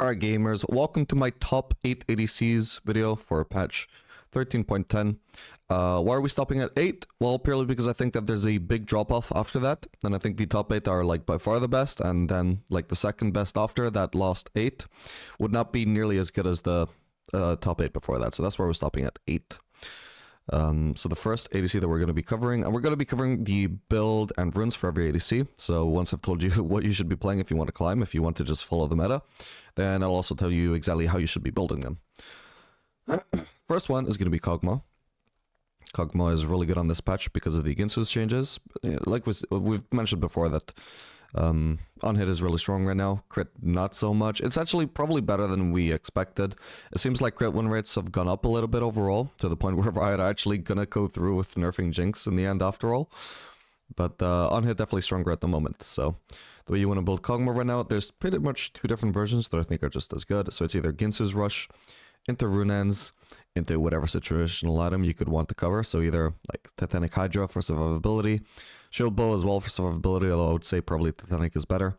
Alright gamers, welcome to my top 8 ADCs video for patch 13.10. Why are we stopping at 8? Well, purely because I think that there's a big drop off after that, and I think the top 8 are like by far the best, and then like the second best after that last 8 would not be nearly as good as the top 8 before that, so that's why we're stopping at 8. So the first ADC that we're going to be covering, and we're going to be covering the build and runes for every ADC. So once I've told you what you should be playing if you want to climb, if you want to just follow the meta, then I'll also tell you exactly how you should be building them. First one is going to be Kog'Maw. Kog'Maw is really good on this patch because of the Ginsu's changes. Like we've mentioned before that on hit is really strong right now, crit not so much. It's actually probably better than we expected. It seems like crit win rates have gone up a little bit overall, to the point where Riot are actually gonna go through with nerfing Jinx in the end after all. But on hit definitely stronger at the moment. So the way you want to build Kog'Maw right now, there's pretty much two different versions that I think are just as good. So it's either Ginsu's Rush into Rune's, into whatever situational item you could want to cover. So either like Titanic Hydra for survivability, Shield Bow as well for survivability, although I would say probably Titanic is better.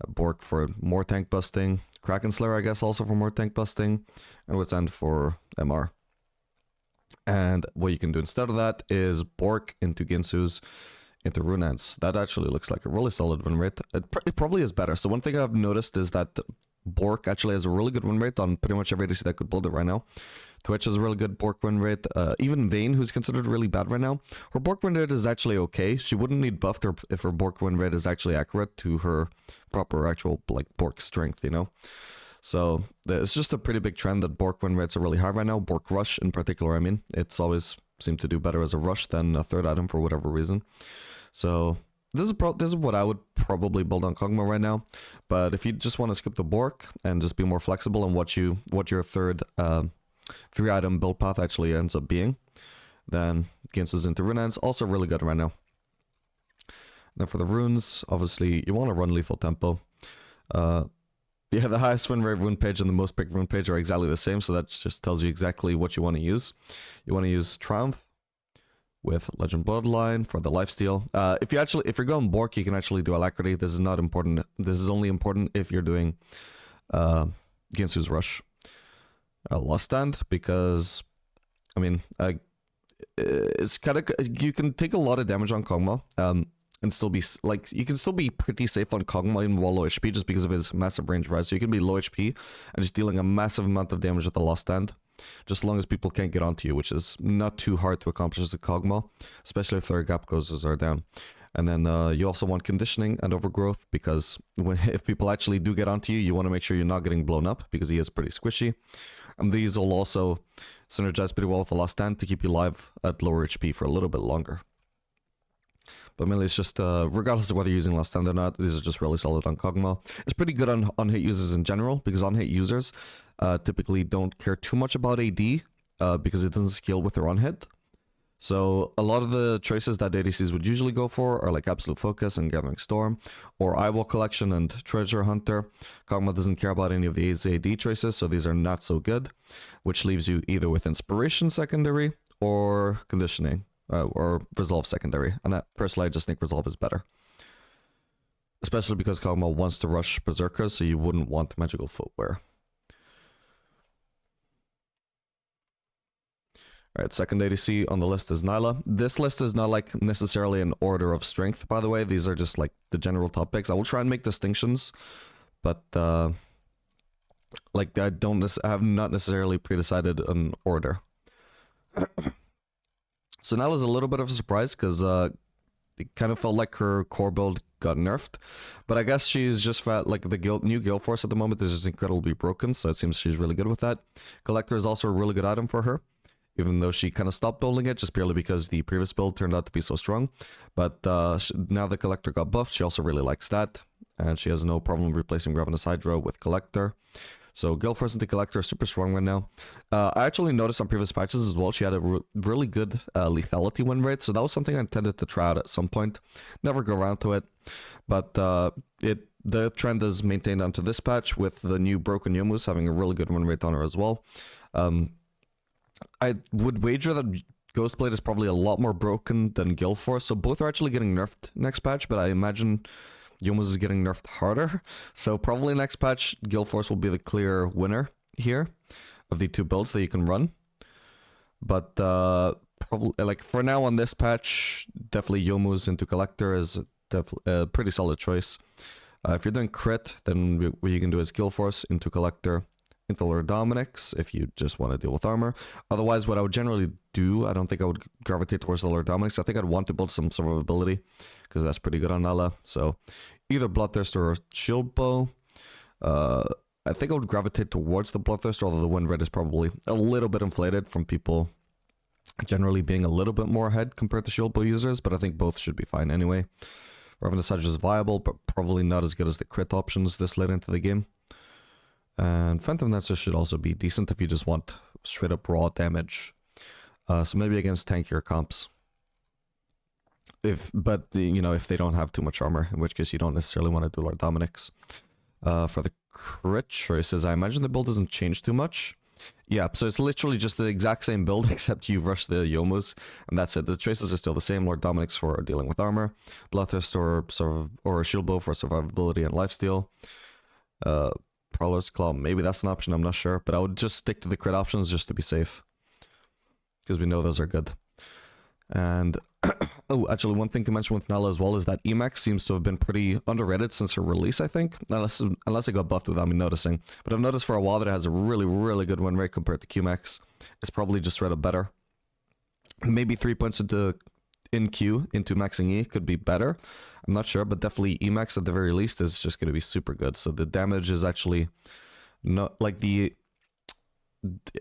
Bork for more tank busting, Kraken Slayer I guess also for more tank busting, and Wit's End for MR. And what you can do instead of that is Bork into Ginsu's, into Rune's. That actually looks like a really solid win rate. It probably is better. So one thing I've noticed is that Bork actually has a really good win rate on pretty much every ADC that could build it right now. Twitch has a really good Bork win rate. Even Vayne, who's considered really bad right now, her Bork win rate is actually okay. She wouldn't need buffed if her Bork win rate is actually accurate to her proper actual like Bork strength, you know? So it's just a pretty big trend that Bork win rates are really high right now. Bork Rush in particular, I mean. It's always seemed to do better as a rush than a third item for whatever reason. So this is what I would probably build on Kog'Maw right now. But if you just want to skip the Bork and just be more flexible in what your third 3-item build path actually ends up being, then Ginsu's into Rune's also really good right now. Then for the runes, obviously you want to run lethal tempo. Yeah, the highest win rate rune page and the most picked rune page are exactly the same, so that just tells you exactly what you want to use. You want to use Triumph with Legend Bloodline for the lifesteal. If you're going Bork, you can actually do Alacrity. This is not important. This is only important if you're doing Ginsu's Rush. Lost Stand, because I mean it's kind of, you can take a lot of damage on Kog'Maw and still be like, you can still be pretty safe on Kog'Maw even while low HP just because of his massive range, right? So you can be low HP and just dealing a massive amount of damage with the Lost Stand, just as long as people can't get onto you, which is not too hard to accomplish as a Kog'Maw, especially if their gap closes are down. And then you also want conditioning and overgrowth, because if people actually do get onto you, you want to make sure you're not getting blown up, because he is pretty squishy. And these will also synergize pretty well with the Lost Stand to keep you alive at lower HP for a little bit longer. But mainly it's just, regardless of whether you're using Lost Stand or not, these are just really solid on Kog'Maw. It's pretty good on hit users in general, because on hit users typically don't care too much about AD, because it doesn't scale with their on hit. So a lot of the choices that ADCs would usually go for are like Absolute Focus and Gathering Storm, or Eyeball Collection and Treasure Hunter. Kog'Maw doesn't care about any of these AD choices, so these are not so good, which leaves you either with Inspiration secondary or Conditioning, or Resolve secondary. And personally, I just think Resolve is better. Especially because Kog'Maw wants to rush Berserkers, so you wouldn't want Magical Footwear. Alright, second ADC on the list is Nilah. This list is not like necessarily an order of strength, by the way. These are just like the general top picks. I will try and make distinctions, but like I have not necessarily pre-decided an order. So Nilah's a little bit of a surprise, because it kind of felt like her core build got nerfed, but I guess she's just fat. Like the new guild force at the moment is just incredibly broken, so it seems she's really good with that. Collector is also a really good item for her, even though she kind of stopped building it just purely because the previous build turned out to be so strong. But now the Collector got buffed, she also really likes that, and she has no problem replacing Ravenous Hydra with Collector. So Guild Force into Collector is super strong right now. I actually noticed on previous patches as well, she had a really good lethality win rate, so that was something I intended to try out at some point. Never go around to it, but the trend is maintained onto this patch with the new Broken Youmuu's having a really good win rate on her as well. I would wager that Ghostblade is probably a lot more broken than Guild Force, so both are actually getting nerfed next patch, but I imagine Youmuu's is getting nerfed harder. So probably next patch, Gale Force will be the clear winner here of the two builds that you can run. But probably, like, for now on this patch, definitely Youmuu's into Collector is definitely a pretty solid choice. If you're doing crit, then what you can do is Gale Force into Collector, into Lord Dominic's if you just want to deal with armor. Otherwise, what I would generally do, I don't think I would gravitate towards the Lord Dominic's. I think I'd want to build some survivability, because that's pretty good on Nilah. So either Bloodthirster or Shield Bow. I think I would gravitate towards the Bloodthirster, although the win rate is probably a little bit inflated from people generally being a little bit more ahead compared to Shield Bow users, but I think both should be fine anyway. Revenant Sage is viable, but probably not as good as the crit options this late into the game. And Phantom Dancer should also be decent if you just want straight up raw damage. So maybe against tankier comps. But you know, if they don't have too much armor, in which case you don't necessarily want to do Lord Dominic's. For the crit choices, I imagine the build doesn't change too much. Yeah, so it's literally just the exact same build, except you rush the Youmuu's, and that's it. The choices are still the same. Lord Dominic's for dealing with armor, Bloodthirst or Shield Bow for survivability and lifesteal. Prowler's Claw, maybe that's an option, I'm not sure, but I would just stick to the crit options just to be safe, because we know those are good. And oh, actually, one thing to mention with Nilah as well is that Emax seems to have been pretty underrated since her release, I think. Unless it got buffed without me noticing. But I've noticed for a while that it has a really, really good win rate compared to Qmax. It's probably just straight up better. Maybe 3 points in Q into maxing E could be better. I'm not sure, but definitely Emax at the very least is just going to be super good. So the damage is actually not like the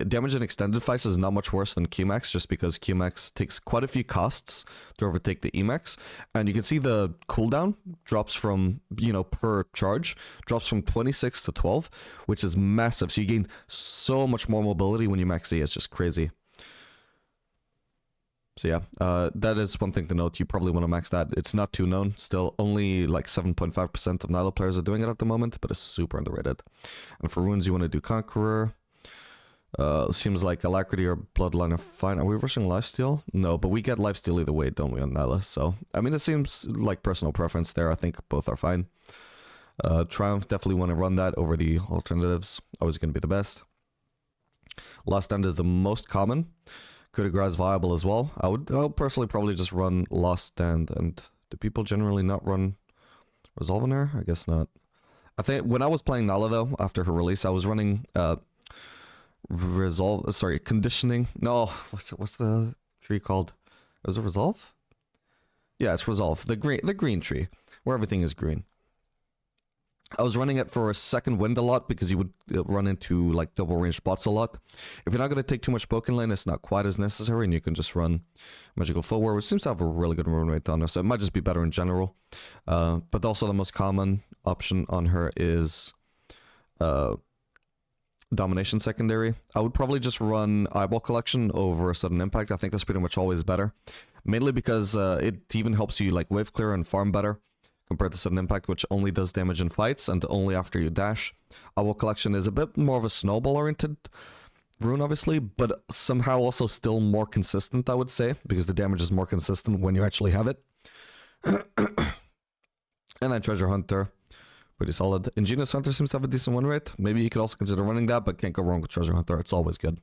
damage in extended fights is not much worse than Qmax, just because Qmax takes quite a few costs to overtake the Emax, and you can see the cooldown drops from, you know, per charge drops from 26 to 12, which is massive. So you gain so much more mobility when you max E. It's just crazy. So yeah, that is one thing to note. You probably want to max that. It's not too known. Still, only like 7.5% of Nilah players are doing it at the moment, but it's super underrated. And for runes, you want to do Conqueror. Seems like Alacrity or Bloodline are fine. Are we rushing Lifesteal? No, but we get Lifesteal either way, don't we, on Nilah? So, I mean, it seems like personal preference there. I think both are fine. Triumph, definitely want to run that over the alternatives. Always going to be the best. Last Stand is the most common. Coup de Grace is viable as well. I would personally probably just run Last Stand. And do people generally not run Resolve in her? I guess not. I think when I was playing Nilah, though, after her release, I was running Conditioning. No, what's the tree called? Is it Resolve? Yeah, it's Resolve. The green tree, where everything is green. I was running it for a second wind a lot because you would run into like double range bots a lot. If you're not going to take too much poke in lane, it's not quite as necessary, and you can just run Magical Footwear, which seems to have a really good run rate on her, so it might just be better in general. But also the most common option on her is Domination Secondary. I would probably just run Eyeball Collection over Sudden Impact. I think that's pretty much always better. Mainly because it even helps you like wave clear and farm better compared to Sudden Impact, which only does damage in fights and only after you dash. Eyeball Collection is a bit more of a snowball-oriented rune, obviously, but somehow also still more consistent, I would say, because the damage is more consistent when you actually have it. And then Treasure Hunter. Pretty solid. Ingenious Hunter seems to have a decent win rate. Maybe you could also consider running that, but can't go wrong with Treasure Hunter. It's always good.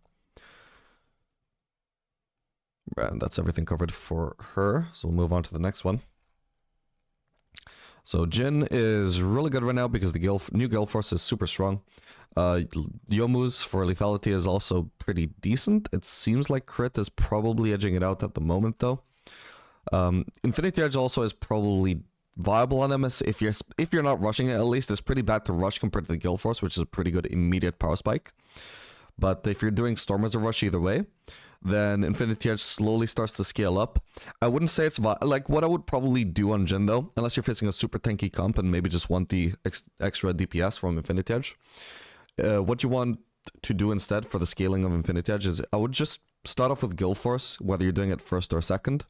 And that's everything covered for her. So we'll move on to the next one. So Jhin is really good right now because the new Gale Force is super strong. Youmuu's for lethality is also pretty decent. It seems like crit is probably edging it out at the moment, though. Infinity Edge also is probably viable on MS if you're not rushing it. At least it's pretty bad to rush compared to the Gale Force, which is a pretty good immediate power spike. But if you're doing Storm as a rush either way, then Infinity Edge slowly starts to scale up. I wouldn't say it's like what I would probably do on Jhin, though, unless you're facing a super tanky comp and maybe just want the extra DPS from Infinity Edge. What you want to do instead for the scaling of Infinity Edge is I would just start off with Gale Force, whether you're doing it first or second,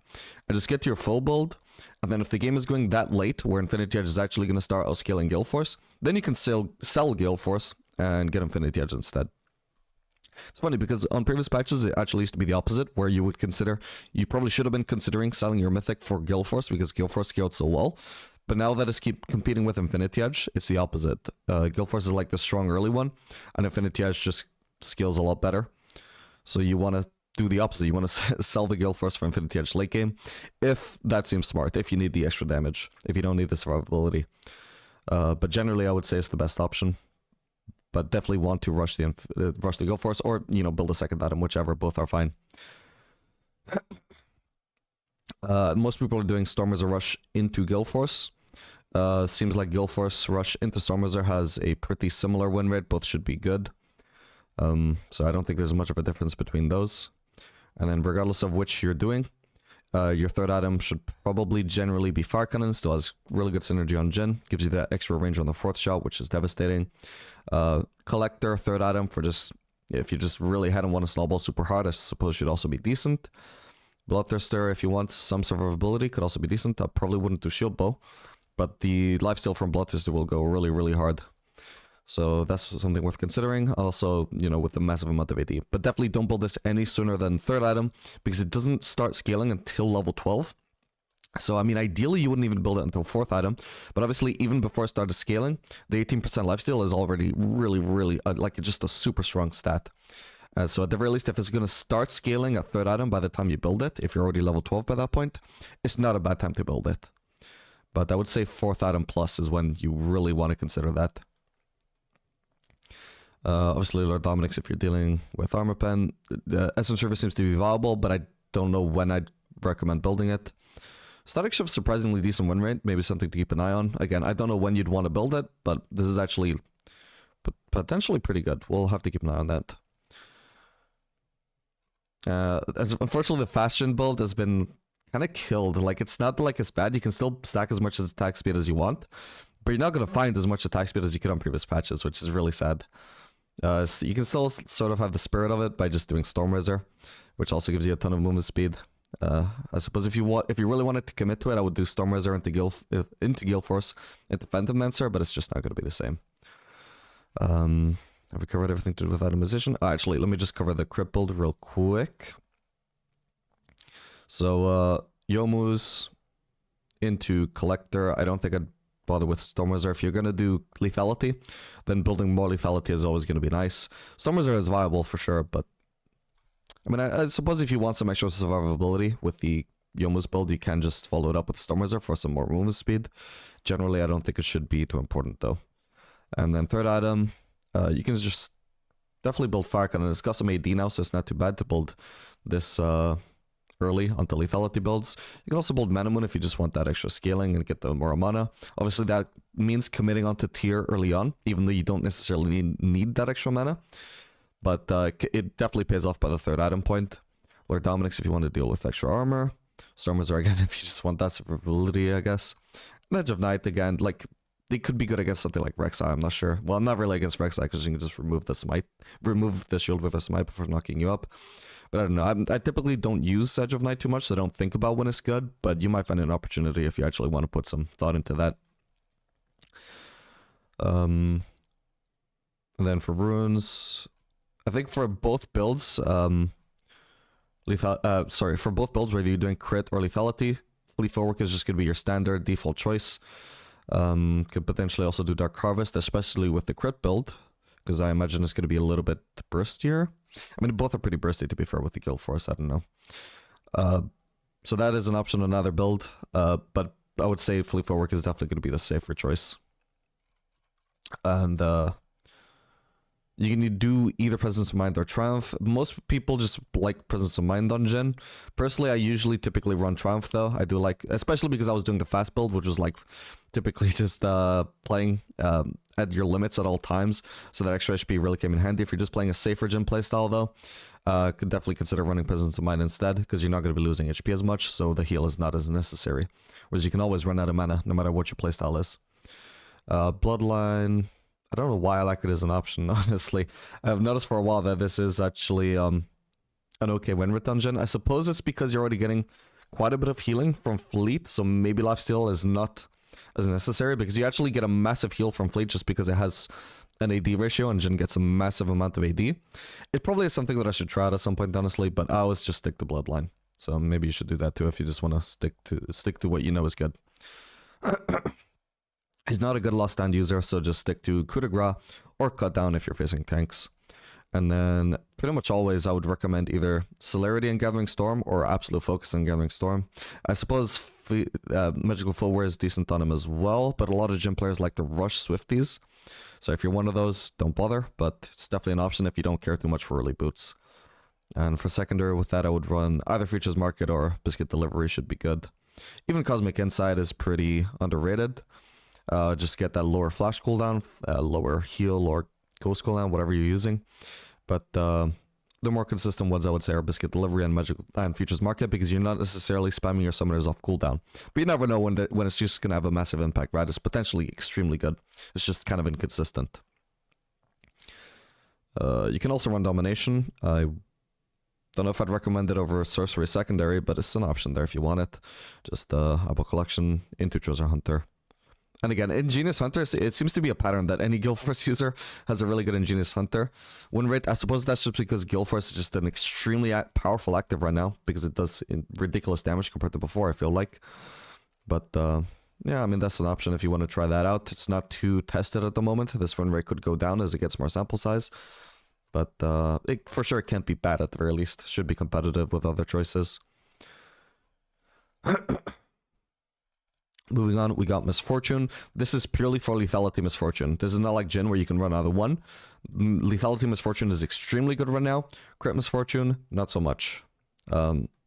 and just get to your full build. And then if the game is going that late, where Infinity Edge is actually going to start outscaling Gale Force, then you can sell Gale Force and get Infinity Edge instead. It's funny because on previous patches it actually used to be the opposite, where you probably should have been considering selling your Mythic for Gale Force because Gale Force scaled so well. But now that it's keep competing with Infinity Edge, it's the opposite. Guild Force is like the strong early one, and Infinity Edge just scales a lot better. So you want to do the opposite. You want to sell the Guild Force for Infinity Edge late game, if that seems smart, if you need the extra damage, if you don't need the survivability. But generally, I would say it's the best option. But definitely want to rush the Guild Force, or, you know, build a second item, whichever. Both are fine. Most people are doing Stormwizard Rush into Guild Force. Seems like Guild Force Rush into Stormwizard has a pretty similar win rate. Both should be good. So I don't think there's much of a difference between those. And then regardless of which you're doing, your third item should probably generally be Fire Cannon. Still has really good synergy on Jhin. Gives you that extra range on the fourth shot, which is devastating. Collector, third item for just, if you just really hadn't want to snowball super hard, I suppose should also be decent. Bloodthirster, if you want some survivability, could also be decent. I probably wouldn't do Shield Bow, but the lifesteal from Bloodthirster will go really, really hard. So that's something worth considering. Also, you know, with the massive amount of AD. But definitely don't build this any sooner than third item, because it doesn't start scaling until level 12. So, I mean, ideally, you wouldn't even build it until fourth item. But obviously, even before it started scaling, the 18% lifesteal is already really, really, like, just a super strong stat. So at the very least, if it's going to start scaling at third item by the time you build it, if you're already level 12 by that point, it's not a bad time to build it. But I would say fourth item plus is when you really want to consider that. Obviously, Lord Dominic's if you're dealing with Armor Pen. The Essence Service seems to be viable, but I don't know when I'd recommend building it. Static Shift, surprisingly decent win rate. Maybe something to keep an eye on. Again, I don't know when you'd want to build it, but this is actually potentially pretty good. We'll have to keep an eye on that. Unfortunately, the Fashion build has been kind of killed. Like, it's not like it's bad. You can still stack as much attack speed as you want, but you're not going to find as much attack speed as you could on previous patches, which is really sad. So you can still sort of have the spirit of it by just doing Stormwizard, which also gives you a ton of movement speed. I suppose if you really wanted to commit to it, I would do Stormwizard into Guild Force, into Phantom Dancer, but it's just not going to be the same. Have we covered everything to do with itemization? Actually, let me just cover the crit build real quick. So, Youmuu's into Collector. I don't think I'd bother with Stormwizard. If you're going to do lethality, then building more lethality is always going to be nice. Stormwizard is viable for sure, but I mean, I suppose if you want some extra survivability with the Youmuu's build, you can just follow it up with Stormwizard for some more movement speed. Generally, I don't think it should be too important though. And then third item, you can just definitely build Fire Cannon. It's got some AD now, so it's not too bad to build this early onto lethality builds. You can also build Mana Moon if you just want that extra scaling and get the more mana. Obviously, that means committing onto tier early on, even though you don't necessarily need that extra mana. But it definitely pays off by the third item point. Lord Dominic's if you want to deal with extra armor. Stormwizard again if you just want that survivability, I guess. Edge of Night again, like, they could be good against something like Rek'Sai, I'm not sure. Well, not really against Rek'Sai, because you can just remove the shield with a smite before knocking you up. But I don't know, I typically don't use Edge of Night too much, so I don't think about when it's good, but you might find an opportunity if you actually want to put some thought into that. And then for runes, I think for both builds, for both builds, whether you're doing crit or lethality, Fleet Footwork is just going to be your standard default choice. Could potentially also do Dark Harvest, especially with the crit build, because I imagine it's going to be a little bit burstier. I mean, both are pretty bursty, to be fair, with the Guild Force, I don't know. So that is an option on another build, but I would say Fleet Footwork is definitely going to be the safer choice. And you can do either Presence of Mind or Triumph. Most people just like Presence of Mind on Jhin. Personally, I typically run Triumph though. I do like, especially because I was doing the fast build, which was like typically just playing at your limits at all times. So that extra HP really came in handy. If you're just playing a safer Jhin playstyle though, could definitely consider running Presence of Mind instead, because you're not going to be losing HP as much, so the heal is not as necessary. Whereas you can always run out of mana, no matter what your playstyle is. Bloodline, I don't know why I like it as an option, honestly. I've noticed for a while that this is actually an okay win rate dungeon. I suppose it's because you're already getting quite a bit of healing from Fleet, so maybe lifesteal is not as necessary, because you actually get a massive heal from Fleet just because it has an AD ratio, and Jhin gets a massive amount of AD. It probably is something that I should try out at some point, honestly, but I always just stick to Bloodline. So maybe you should do that too if you just want to stick to what you know is good. He's not a good last stand user, so just stick to coup de grace or cut down if you're facing tanks. And then pretty much always I would recommend either Celerity and Gathering Storm or Absolute Focus and Gathering Storm. I suppose Magical Footwear is decent on him as well, but a lot of Jhin players like to rush Swifties. So if you're one of those, don't bother, but it's definitely an option if you don't care too much for early boots. And for secondary with that, I would run either Futures Market or Biscuit Delivery should be good. Even Cosmic Insight is pretty underrated. Just get that lower flash cooldown, lower heal or ghost cooldown, whatever you're using. But the more consistent ones I would say are Biscuit Delivery and Magic and Futures Market, because you're not necessarily spamming your summoners off cooldown. But you never know when it's just going to have a massive impact, right? It's potentially extremely good. It's just kind of inconsistent. You can also run Domination. I don't know if I'd recommend it over Sorcery Secondary, but it's an option there if you want it. Just Eyeball Collection into Treasure Hunter. And again, Ingenious Hunter, it seems to be a pattern that any Guild Force user has a really good Ingenious Hunter win rate. I suppose that's just because Guild Force is just an extremely powerful active right now, because it does ridiculous damage compared to before, I feel like. But yeah, I mean, that's an option if you want to try that out. It's not too tested at the moment. This win rate could go down as it gets more sample size. But it for sure can't be bad at the very least. Should be competitive with other choices. Moving on, we got Misfortune. This is purely for Lethality Misfortune. This is not like Jhin where you can run either one. Lethality Misfortune is extremely good right now. Crit Misfortune, not so much.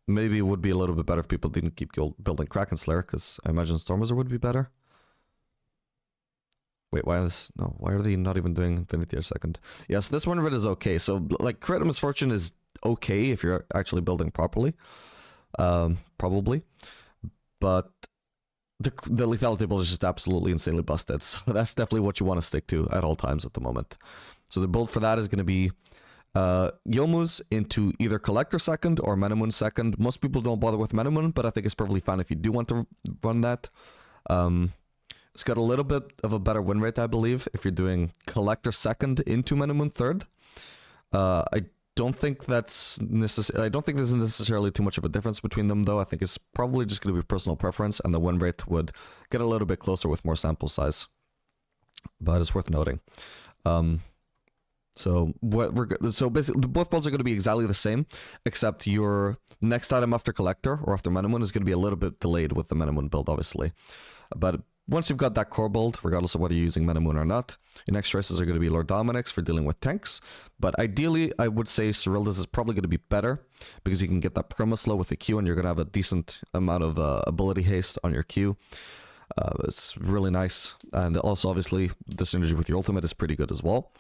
Maybe it would be a little bit better if people didn't keep building Kraken Slayer, because I imagine Stormwizard would be better. Wait, why are they not even doing Infinity or second? Yes, this one of it is okay. So, like, Crit Misfortune is okay if you're actually building properly. Probably. But the lethality build is just absolutely insanely busted. So that's definitely what you want to stick to at all times at the moment. So the build for that is going to be Yomu's into either Collector second or Menamun second. Most people don't bother with Menamun, but I think it's perfectly fine if you do want to run that. It's got a little bit of a better win rate, I believe, if you're doing Collector second into Menamun third. I don't think there's necessarily too much of a difference between them, though. I think it's probably just going to be personal preference, and the win rate would get a little bit closer with more sample size. But it's worth noting. So basically, both builds are going to be exactly the same, except your next item after Collector or after Menamun is going to be a little bit delayed with the Menamun build, obviously. But once you've got that core build, regardless of whether you're using Menamun or not, your next choices are going to be Lord Dominic's for dealing with tanks. But ideally, I would say Cyrilda's is probably going to be better, because you can get that perma slow with the Q, and you're going to have a decent amount of ability haste on your Q. It's really nice. And also, obviously, the synergy with your ultimate is pretty good as well.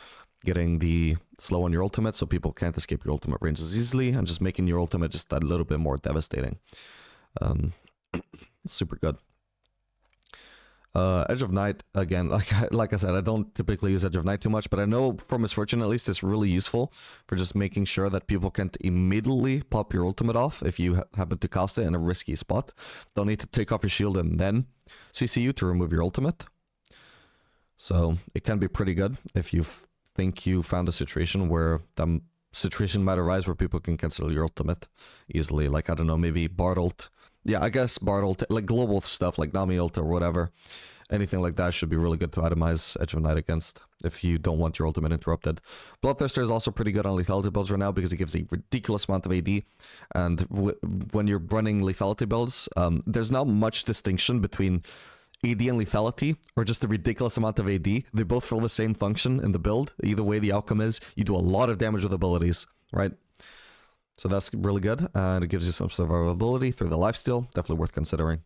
Getting the slow on your ultimate so people can't escape your ultimate ranges easily, and just making your ultimate just that little bit more devastating. Super good. Edge of Night, again, like I said, I don't typically use Edge of Night too much, but I know for Misfortune at least it's really useful for just making sure that people can't immediately pop your ultimate off if you happen to cast it in a risky spot. They'll need to take off your shield and then CC you to remove your ultimate. So it can be pretty good if you think you found a situation where that situation might arise where people can cancel your ultimate easily. Like, I don't know, maybe Bard ult. Yeah, I guess Bard ult, like global stuff like Nami ult or whatever. Anything like that should be really good to itemize Edge of Night against if you don't want your ultimate interrupted. Bloodthirster is also pretty good on lethality builds right now because it gives a ridiculous amount of AD. And when you're running lethality builds, there's not much distinction between AD and lethality, or just a ridiculous amount of AD. They both fill the same function in the build. Either way, the outcome is you do a lot of damage with abilities, right? So that's really good, and it gives you some survivability through the lifesteal. Definitely worth considering.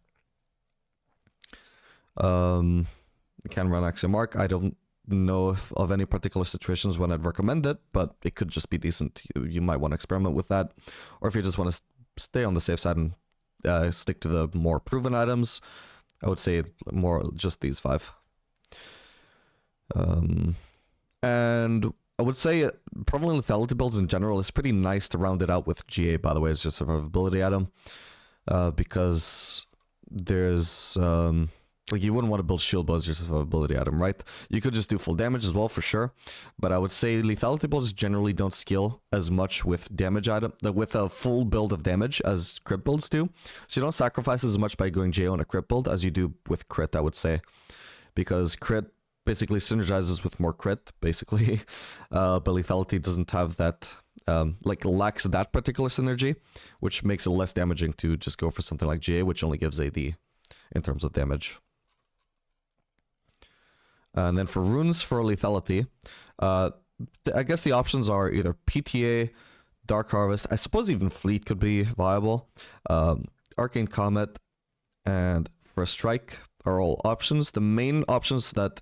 You can run Axiom Arc. I don't know of any particular situations when I'd recommend it, but it could just be decent. You might want to experiment with that. Or if you just want to stay on the safe side and stick to the more proven items, I would say more just these 5. And I would say probably lethality builds in general is pretty nice to round it out with GA, by the way, as just a survivability item. Because there's like you wouldn't want to build shield as your survivability item, right? You could just do full damage as well for sure, but I would say lethality builds generally don't scale as much with damage item, with a full build of damage as crit builds do. So you don't sacrifice as much by going JO on a crit build as you do with crit, I would say, because crit basically synergizes with more crit, basically, but lethality doesn't have that, like lacks that particular synergy, which makes it less damaging to just go for something like GA, which only gives AD in terms of damage. And then for runes for lethality, I guess the options are either PTA, Dark Harvest, I suppose even Fleet could be viable, Arcane Comet, and First Strike are all options. The main options that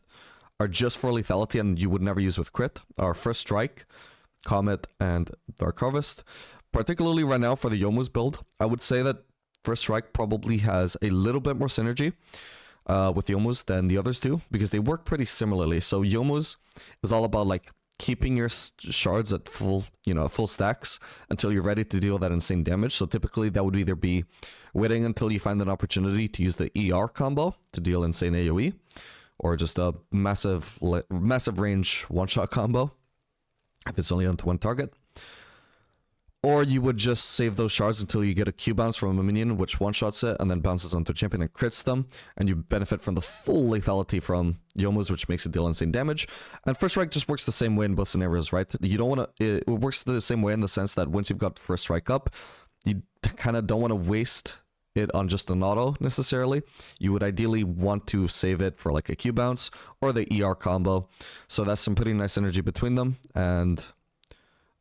are just for lethality and you would never use with crit are First Strike, Comet, and Dark Harvest. Particularly right now for the Youmuu's build, I would say that First Strike probably has a little bit more synergy with Youmuu's than the others do, because they work pretty similarly. So Youmuu's is all about like keeping your shards at full, full stacks until you're ready to deal that insane damage. So typically that would either be waiting until you find an opportunity to use the ER combo to deal insane AoE, or just a massive range one-shot combo if it's only onto one target. Or you would just save those shards until you get a Q bounce from a minion, which one-shots it and then bounces onto a champion and crits them, and you benefit from the full lethality from Youmuu's, which makes it deal insane damage. And First Strike just works the same way in both scenarios, right? You don't want to... It works the same way in the sense that once you've got First Strike up, you kind of don't want to waste it on just an auto necessarily. You would ideally want to save it for like a Q bounce or the ER combo. So that's some pretty nice synergy between them, and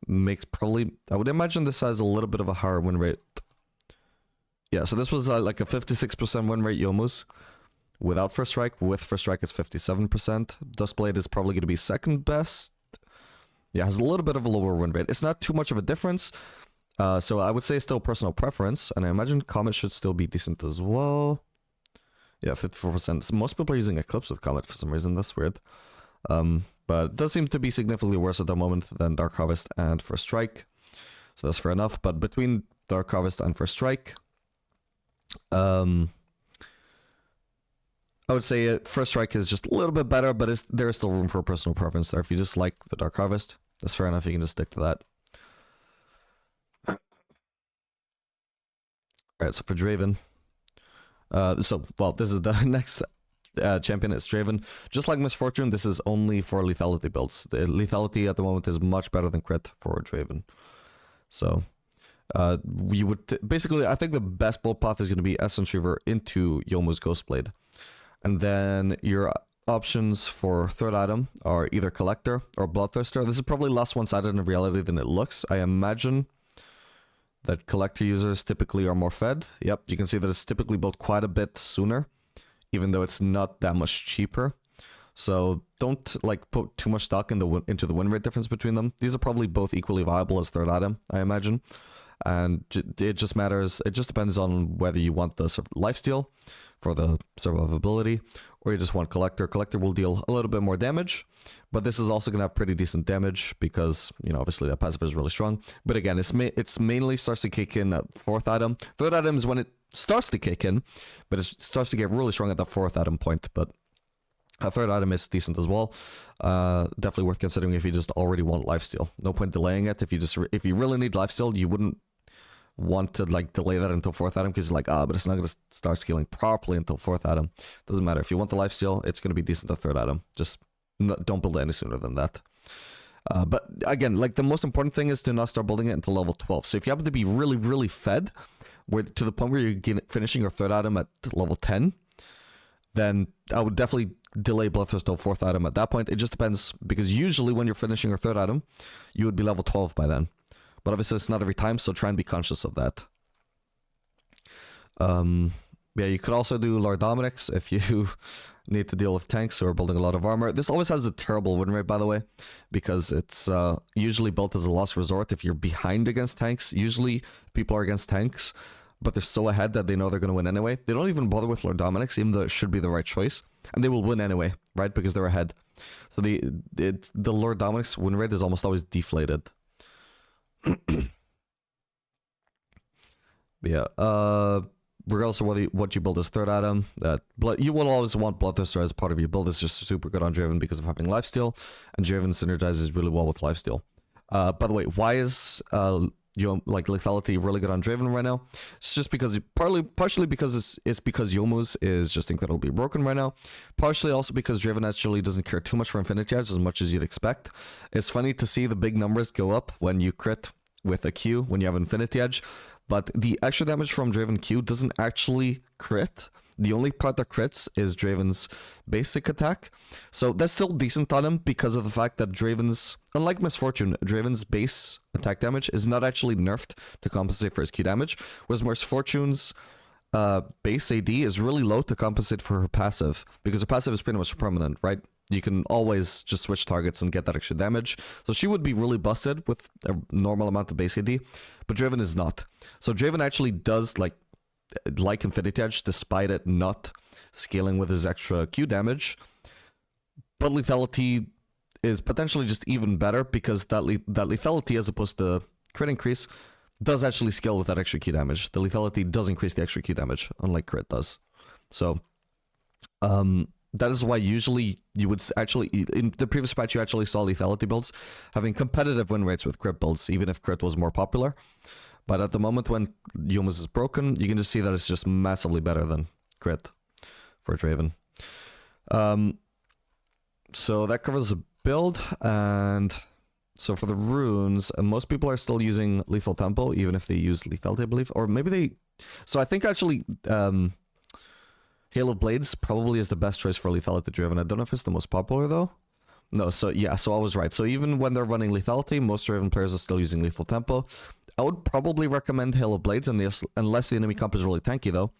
makes probably, I would imagine this has a little bit of a higher win rate. Yeah, so this was like a 56% win rate Youmuu's without First Strike. With First Strike, it's 57%. Duskblade is probably going to be second best. Yeah, has a little bit of a lower win rate. It's not too much of a difference. So I would say still personal preference, and I imagine Comet should still be decent as well. Yeah, 54%. So most people are using Eclipse with Comet for some reason. That's weird. But it does seem to be significantly worse at the moment than Dark Harvest and First Strike. So that's fair enough. But between Dark Harvest and First Strike, I would say First Strike is just a little bit better, but there is still room for personal preference there. If you just like the Dark Harvest, that's fair enough. You can just stick to that. Alright, so for Draven. This is the next champion, it's Draven. Just like Misfortune, this is only for lethality builds. The lethality at the moment is much better than crit for Draven. So, you would basically, I think the best build path is going to be Essence Reaver into Youmuu's Ghostblade. And then your options for third item are either Collector or Bloodthirster. This is probably less one-sided in reality than it looks. I imagine that Collector users typically are more fed. Yep, you can see that it's typically built quite a bit sooner, even though it's not that much cheaper. So don't like put too much stock into the win rate difference between them. These are probably both equally viable as third item, I imagine. And it just matters, it just depends on whether you want the lifesteal for the survivability, or you just want Collector. Collector will deal a little bit more damage, but this is also going to have pretty decent damage because, obviously that passive is really strong. But again, it's mainly starts to kick in at fourth item. Third item is when it starts to kick in, but it starts to get really strong at that fourth item point. But a third item is decent as well. Definitely worth considering if you just already want lifesteal. No point delaying it. If you really need lifesteal, you wouldn't want to like delay that until fourth item because you're like, but it's not going to start scaling properly until fourth item. Doesn't matter. If you want the lifesteal, it's going to be decent at third item. Just don't build it any sooner than that. But again, like the most important thing is to not start building it until level 12. So if you happen to be really, really fed, to the point where you're finishing your third item at level 10, then I would definitely delay Bloodthirst till fourth item at that point. It just depends, because usually when you're finishing your third item, you would be level 12 by then. But obviously it's not every time, so try and be conscious of that. Yeah, you could also do Lord Dominic's if you need to deal with tanks who are building a lot of armor. This always has a terrible win rate, by the way, because it's usually built as a last resort if you're behind against tanks. Usually people are against tanks, but they're so ahead that they know they're going to win anyway. They don't even bother with Lord Dominic's, even though it should be the right choice. And they will win anyway, right? Because they're ahead. So the Lord Dominic's win rate is almost always deflated. Yeah, regardless of what you build as third item, you will always want Bloodthirster as part of your build. It's just super good on Draven because of having lifesteal, and Draven synergizes really well with lifesteal. By the way, why is lethality really good on Draven right now? It's just because partially because it's because Youmuu's is just incredibly broken right now. Partially also because Draven actually doesn't care too much for Infinity Edge as much as you'd expect. It's funny to see the big numbers go up when you crit with a Q when you have Infinity Edge, but the extra damage from Draven Q doesn't actually crit. The only part that crits is Draven's basic attack. So that's still decent on him because of the fact that Draven's, unlike Misfortune, Draven's base attack damage is not actually nerfed to compensate for his Q damage, whereas Misfortune's base AD is really low to compensate for her passive, because her passive is pretty much permanent, right? You can always just switch targets and get that extra damage. So she would be really busted with a normal amount of base AD, but Draven is not. So Draven actually does like Infinity Edge despite it not scaling with his extra Q damage. But lethality is potentially just even better because that lethality, as opposed to crit increase, does actually scale with that extra Q damage. The lethality does increase the extra Q damage, unlike crit does. So, that is why usually you would actually, in the previous patch, you actually saw lethality builds having competitive win rates with crit builds, even if crit was more popular. But at the moment when Youmuu's is broken, you can just see that it's just massively better than crit for Draven. So that covers the build, and so for the runes, most people are still using Lethal Tempo, even if they use lethality, I believe. Or maybe they... So I think actually... Hail of Blades probably is the best choice for lethality Draven. I don't know if it's the most popular though. No, so yeah, so I was right. So even when they're running lethality, most Draven players are still using Lethal Tempo. I would probably recommend Hail of Blades unless the enemy comp is really tanky though.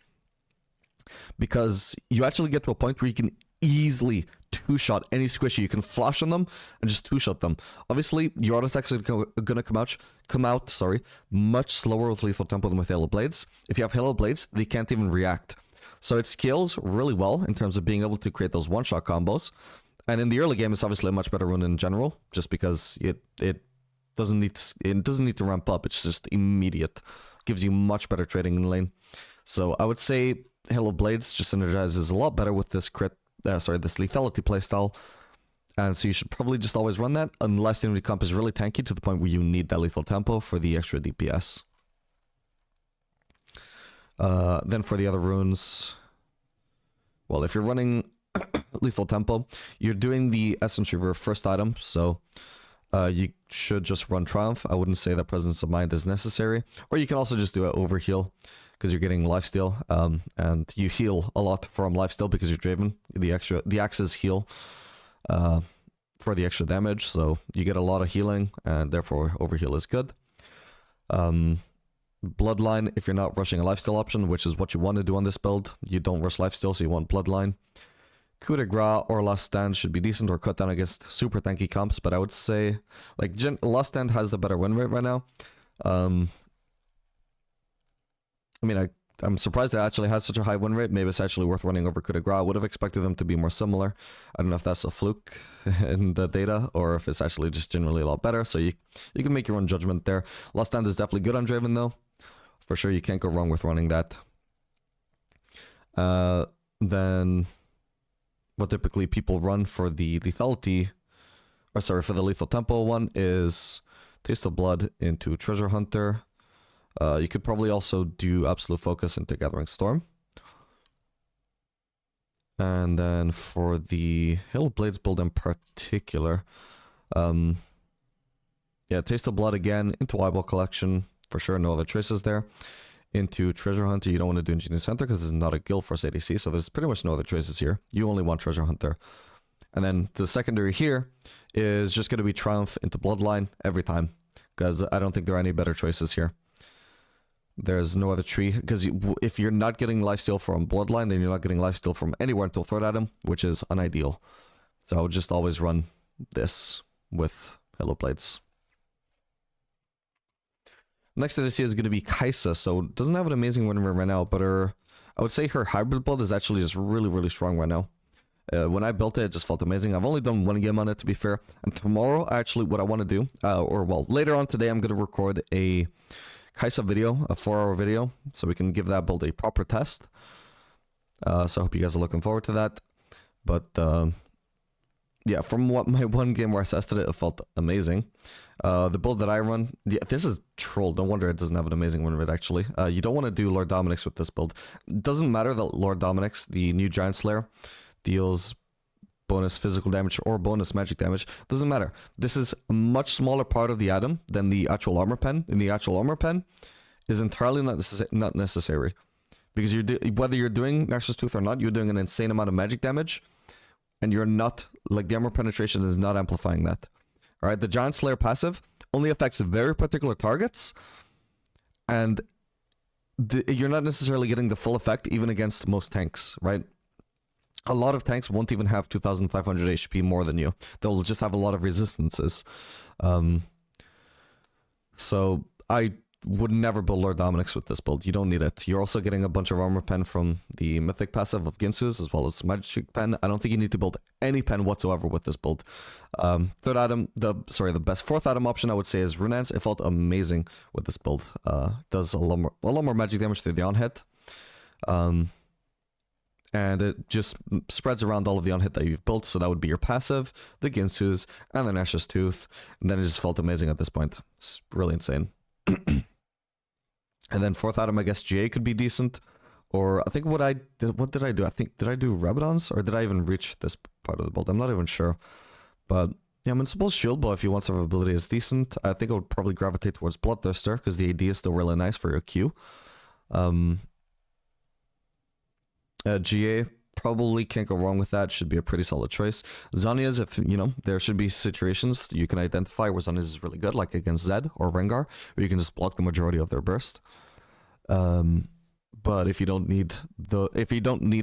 Because you actually get to a point where you can easily two-shot any squishy. You can flash on them and just two-shot them. Obviously, your auto attacks are gonna come out much slower with Lethal Tempo than with Hail of Blades. If you have Hail of Blades, they can't even react. So it scales really well in terms of being able to create those one-shot combos. And in the early game, it's obviously a much better rune in general, just because it doesn't need to ramp up. It's just immediate. Gives you much better trading in lane. So I would say Hail of Blades just synergizes a lot better with this this lethality playstyle. And so you should probably just always run that, unless the enemy comp is really tanky to the point where you need that Lethal Tempo for the extra DPS. Then for the other runes, well, if you're running Lethal Tempo, you're doing the Essence Reaver first item, so you should just run Triumph. I wouldn't say that Presence of Mind is necessary, or you can also just do it overheal, because you're getting lifesteal, and you heal a lot from lifesteal because you're Draven. The axes heal for the extra damage, so you get a lot of healing, and therefore overheal is good. Bloodline, if you're not rushing a lifesteal option, which is what you want to do on this build, you don't rush lifesteal, so you want Bloodline. Coup de Grace or Last Stand should be decent, or cut down against super tanky comps, but I would say, like, Last Stand has the better win rate right now. I mean, I'm surprised it actually has such a high win rate. Maybe it's actually worth running over Coup de Grace. I would have expected them to be more similar. I don't know if that's a fluke in the data, or if it's actually just generally a lot better, so you can make your own judgment there. Last Stand is definitely good on Draven, though. For sure, you can't go wrong with running that. Then, what typically people run for the lethality, or sorry, for the Lethal Tempo one is Taste of Blood into Treasure Hunter. You could probably also do Absolute Focus into Gathering Storm. And then for the Hail of Blades build in particular, yeah, Taste of Blood again into Eyeball Collection. For sure, no other choices there. Into Treasure Hunter, you don't want to do Ingenious Hunter because it's not a Guild Force ADC, so there's pretty much no other choices here. You only want Treasure Hunter. And then the secondary here is just going to be Triumph into Bloodline every time, because I don't think there are any better choices here. There's no other tree, because if you're not getting lifesteal from Bloodline, then you're not getting lifesteal from anywhere until third item, which is unideal. So I would just always run this with Hello Blades. Next ADC is going to be Kai'Sa, so doesn't have an amazing win rate right now, but I would say her hybrid build is actually just really, really strong right now. When I built it, it just felt amazing. I've only done one game on it, to be fair, and tomorrow, actually, what I want to do, or well, later on today, I'm going to record a Kai'Sa video, a 4-hour video, so we can give that build a proper test. So I hope you guys are looking forward to that. But yeah, from what my one game where I tested it, it felt amazing. The build that I run, yeah, this is troll. No wonder it doesn't have an amazing win rate, actually. You don't want to do Lord Dominic's with this build. It doesn't matter that Lord Dominic's, the new Giant Slayer, deals bonus physical damage or bonus magic damage. Doesn't matter. This is a much smaller part of the item than the actual armor pen. And the actual armor pen is entirely not necessary. Because whether you're doing Nexus Tooth or not, you're doing an insane amount of magic damage. And you're not, like, the armor penetration is not amplifying that. Alright, the Giant Slayer passive only affects very particular targets. And you're not necessarily getting the full effect even against most tanks, right? A lot of tanks won't even have 2,500 HP more than you. They'll just have a lot of resistances. So I would never build Lord Dominic's with this build. You don't need it. You're also getting a bunch of armor pen from the mythic passive of Ginsu's, as well as magic pen. I don't think you need to build any pen whatsoever with this build. Third item, the best fourth item option I would say is Runeance. It felt amazing with this build. Does a lot more magic damage through the on-hit. And it just spreads around all of the on-hit that you've built. So that would be your passive, the Ginsu's, and the Nash's Tooth. And then it just felt amazing at this point. It's really insane. And then fourth item, I guess GA could be decent. Or I think what did I do? Did I do Rabadons? Or did I even reach this part of the build? I'm not even sure. But yeah, I mean, suppose Shield Bow, if you want survivability, is decent. I think I would probably gravitate towards Bloodthirster, because the AD is still really nice for your Q. GA, probably can't go wrong with that. Should be a pretty solid choice. Zhonya's, if, you know, there should be situations you can identify where Zhonya's is really good, like against Zed or Rengar, where you can just block the majority of their burst. But if you don't need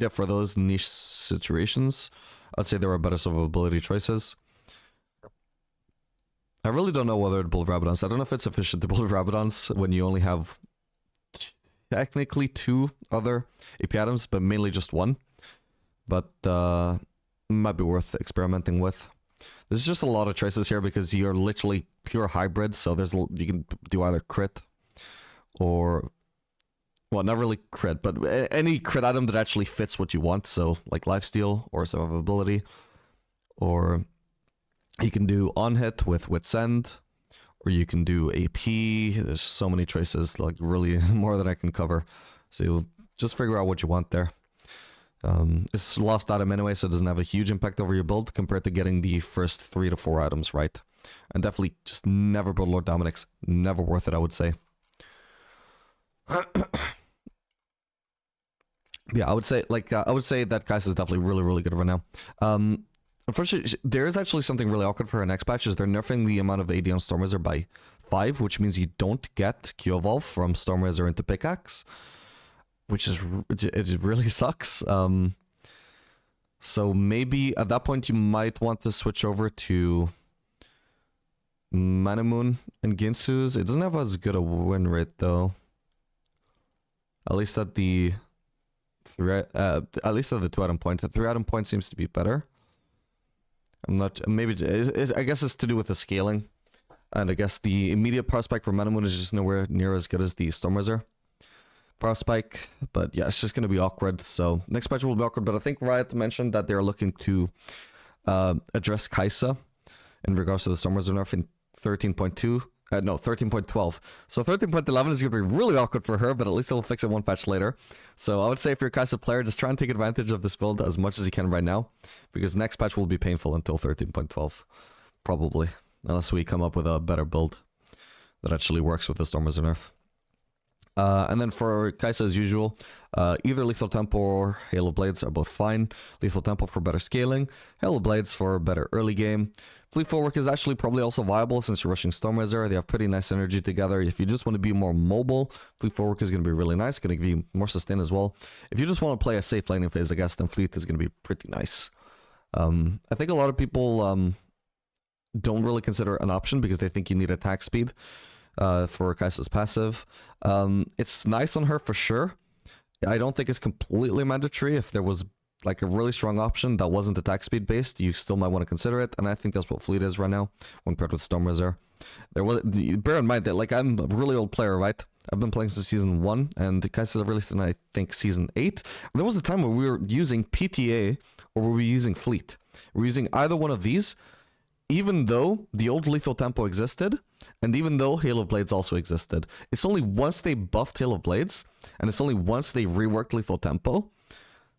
it for those niche situations, I'd say there are better survivability choices. I really don't know whether to build Rabadons. I don't know if it's efficient to build Rabadons when you only have technically 2 other AP items, but mainly just 1. But might be worth experimenting with. There's just a lot of choices here because you're literally pure hybrid, so you can do either crit or, well, not really crit, but any crit item that actually fits what you want. So like lifesteal or survivability, or you can do on hit with Wit's End, or you can do AP. There's so many choices, like really more than I can cover. So you'll just figure out what you want there. It's lost item anyway, so it doesn't have a huge impact over your build compared to getting the first 3 to 4 items right. And definitely just never build Lord Dominic's. Never worth it, I would say. Yeah, I would say that Kai'Sa is definitely really, really good right now. Unfortunately, there is actually something really awkward for her next patch, is they're nerfing the amount of AD on Stormrazor by 5, which means you don't get Q Evolve from Stormrazor into Pickaxe, which is, it really sucks. So maybe at that point you might want to switch over to Manamoon and Ginsu's. It doesn't have as good a win rate though. At least at the 2 item point. The 3 item point seems to be better. I'm not, maybe, I guess it's to do with the scaling. And I guess the immediate power spike for Manamoon is just nowhere near as good as the Stormrazor power spike. But yeah, it's just going to be awkward. So next patch will be awkward. But I think Riot mentioned that they're looking to address Kai'Sa in regards to the Stormrazor nerf in 13.2. No, 13.12. So 13.11 is going to be really awkward for her, but at least it'll fix it 1 patch later. So I would say if you're a Kai'Sa player, just try and take advantage of this build as much as you can right now, because next patch will be painful until 13.12, probably, unless we come up with a better build that actually works with the Stormrazor nerf. And then for Kai'Sa, as usual, either Lethal Tempo or Hail of Blades are both fine. Lethal Tempo for better scaling, Hail of Blades for better early game. Fleet Footwork is actually probably also viable since you're rushing Stormrazor. They have pretty nice synergy together. If you just want to be more mobile, Fleet Footwork is going to be really nice. Going to give you more sustain as well. If you just want to play a safe laning phase, I guess, then Fleet is going to be pretty nice. I think a lot of people don't really consider it an option because they think you need attack speed for Kai'Sa's passive. It's nice on her for sure. I don't think it's completely mandatory. If there was like a really strong option that wasn't attack speed based, you still might want to consider it, and I think that's what Fleet is right now when paired with Stormrazor. Bear in mind that, like, I'm a really old player, right? I've been playing since season 1, and Kai'Sa's released in, I think, season 8. And there was a time where we were using PTA or we were using Fleet. We were using either one of these, even though the old Lethal Tempo existed, and even though Hail of Blades also existed. It's only once they buffed Hail of Blades, and it's only once they reworked Lethal Tempo,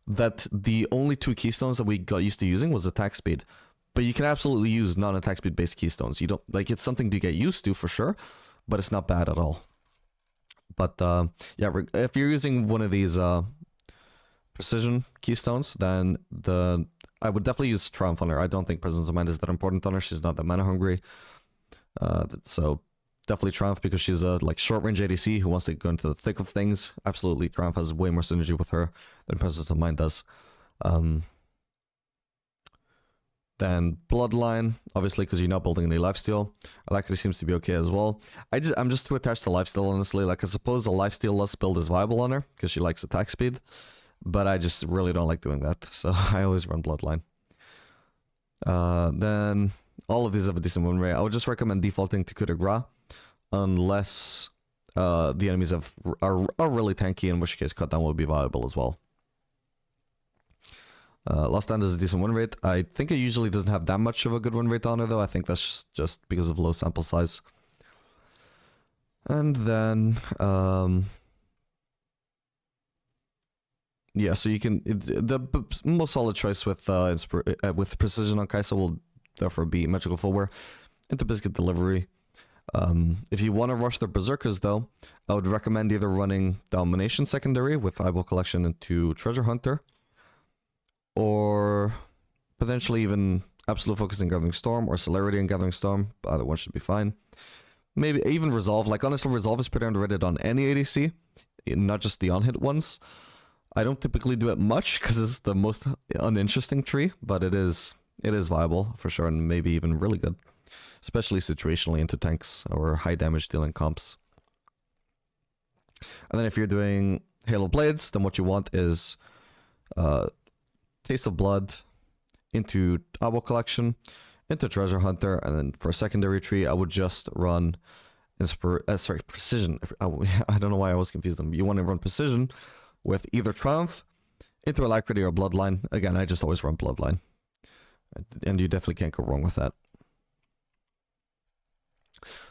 that the only 2 keystones that we got used to using was attack speed. But you can absolutely use non-attack speed based keystones. You don't, like, it's something to get used to for sure, but it's not bad at all. But yeah, if you're using one of these precision keystones, then I would definitely use Triumph on her. I don't think Presence of Mind is that important on her. She's not that mana hungry. So definitely Triumph, because she's a like short range ADC who wants to go into the thick of things. Absolutely, Triumph has way more synergy with her than Presence of Mind does. Then Bloodline, obviously, because you're not building any lifesteal. Alacrity seems to be okay as well. I'm just too attached to lifesteal, honestly. Like, I suppose a lifesteal less build is viable on her because she likes attack speed, but I just really don't like doing that, so I always run Bloodline. Then all of these have a decent win rate. I would just recommend defaulting to Coup de Grace, unless the enemies are really tanky, in which case Cut Down will be viable as well. Last Stand is a decent win rate. I think it usually doesn't have that much of a good win rate on her, though. I think that's just because of low sample size. And then, yeah, so you can... the most solid choice with Precision on Kai'Sa will therefore be Magical Footwear into Biscuit Delivery. If you want to rush the Berserkers, though, I would recommend either running Domination Secondary with Eyeball Collection into Treasure Hunter, or potentially even Absolute Focus in Gathering Storm or Celerity in Gathering Storm. Either one should be fine. Maybe even Resolve. Like, honestly, Resolve is pretty underrated on any ADC, not just the on-hit ones. I don't typically do it much because it's the most uninteresting tree, but it is viable for sure, and maybe even really good, especially situationally into tanks or high damage dealing comps. And then if you're doing Hail of Blades, then what you want is Taste of Blood into Eyeball Collection, into Treasure Hunter, and then for a secondary tree, I would just run Precision. I don't know why I was confused them. You want to run Precision with either Triumph, into Alacrity, or Bloodline. Again, I just always run Bloodline, and you definitely can't go wrong with that.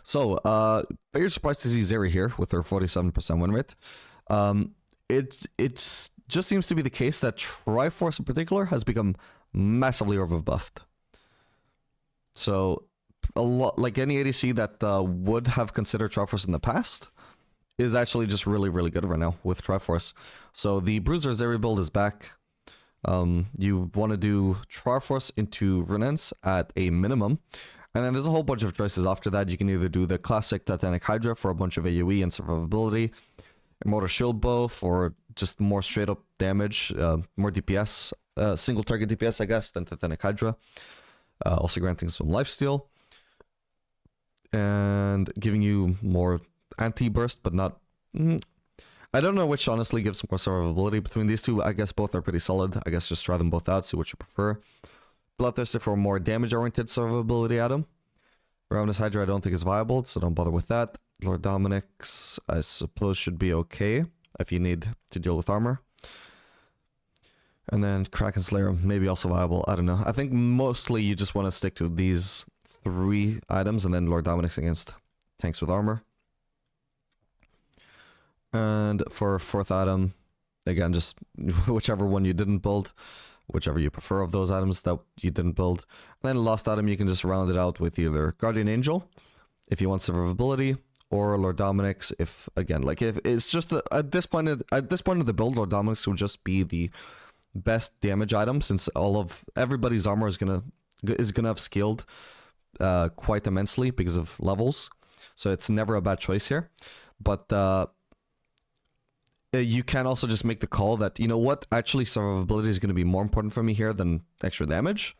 So, but you're surprised to see Zeri here with her 47% win rate. It's just seems to be the case that Triforce in particular has become massively overbuffed. So a lot, like any ADC that would have considered Triforce in the past, is actually just really, really good right now with Triforce. So the Bruiser Zeri build is back. You want to do Triforce into Renance at a minimum. And then there's a whole bunch of choices after that. You can either do the classic Titanic Hydra for a bunch of AoE and survivability, Immortal Shield Bow for just more straight up damage, more DPS, single target DPS, I guess, than Titanic Hydra. Also granting some lifesteal, and giving you more anti-burst, but not... I don't know which honestly gives more survivability between these two. I guess both are pretty solid. I guess just try them both out, see what you prefer. Bloodthirster for a more damage-oriented survivability item. Ravenous Hydra I don't think is viable, so don't bother with that. Lord Dominic's, I suppose, should be okay if you need to deal with armor. And then Kraken Slayer, maybe also viable. I don't know. I think mostly you just want to stick to these 3 items, and then Lord Dominic's against tanks with armor. And for 4th item, again, just whichever one you didn't build, whichever you prefer of those items that you didn't build. And then last item, you can just round it out with either Guardian Angel, if you want survivability, or Lord Dominic's, if, again, like, if it's just, at this point of the build, Lord Dominic's will just be the best damage item, since everybody's armor is gonna have scaled quite immensely because of levels, so it's never a bad choice here. But you can also just make the call that, you know what, actually survivability is going to be more important for me here than extra damage,